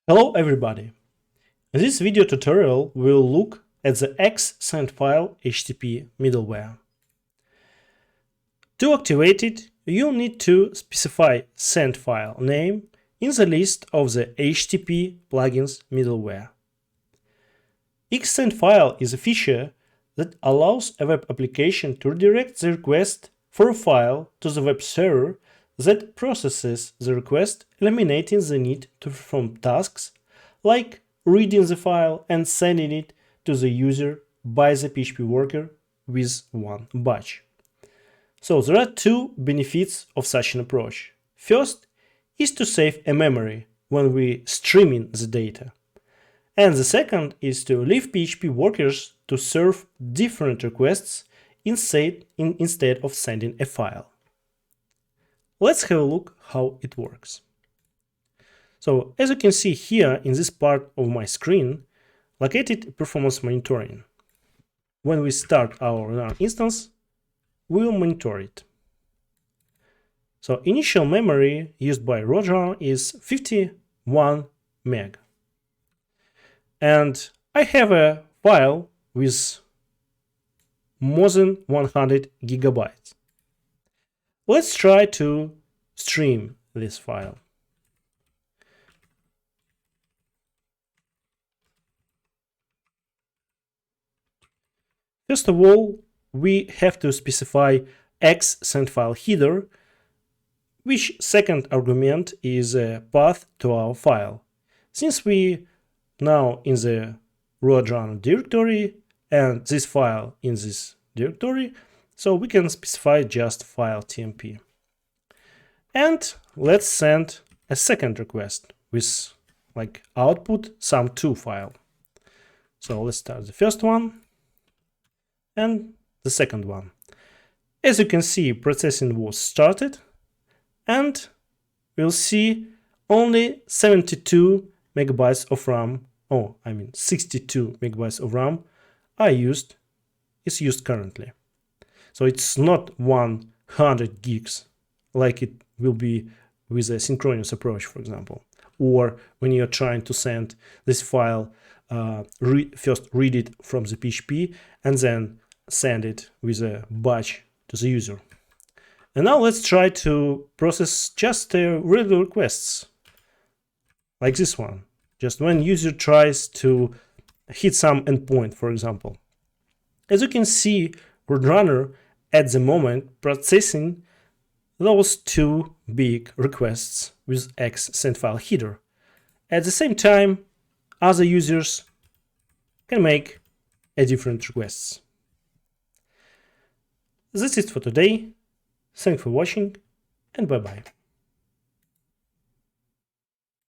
Hello everybody! In this video tutorial we will look at the X-Sendfile HTTP middleware. To activate it, you'll need to specify Sendfile name in the list of the HTTP plugins middleware. X-Sendfile is a feature that allows a web application to redirect the request for a file to the web server that processes the request, eliminating the need to perform tasks like reading the file and sending it to the user by the PHP worker with one batch. So there are two benefits of such an approach. First is to save a memory when we streaming the data. And the second is to leave PHP workers to serve different requests instead of sending a file. Let's have a look how it works. So as you can see here in this part of my screen, located performance monitoring. When we start our RoadRunner instance, we will monitor it. So initial memory used by RoadRunner is 51 meg. And I have a file with more than 100 gigabytes. Let's try to stream this file. First of all, we have to specify X-Sendfile header, which second argument is a path to our file. Since we now in the RoadRunner directory and this file in this directory, so we can specify just file tmp. And let's send a second request with like output sum2 file. So let's start the first one and the second one. As you can see, processing was started and we'll see only 72 megabytes of RAM, 62 megabytes of RAM is used currently. So it's not 100 gigs like it will be with a synchronous approach, for example, or when you're trying to send this file, first read it from the PHP and then send it with a batch to the user. And now let's try to process just regular requests like this one, just when user tries to hit some endpoint, for example. As you can see, RoadRunner at the moment processing those two big requests with X-Sendfile header. At the same time, other users can make a different requests. That's it for today. Thanks for watching and bye bye.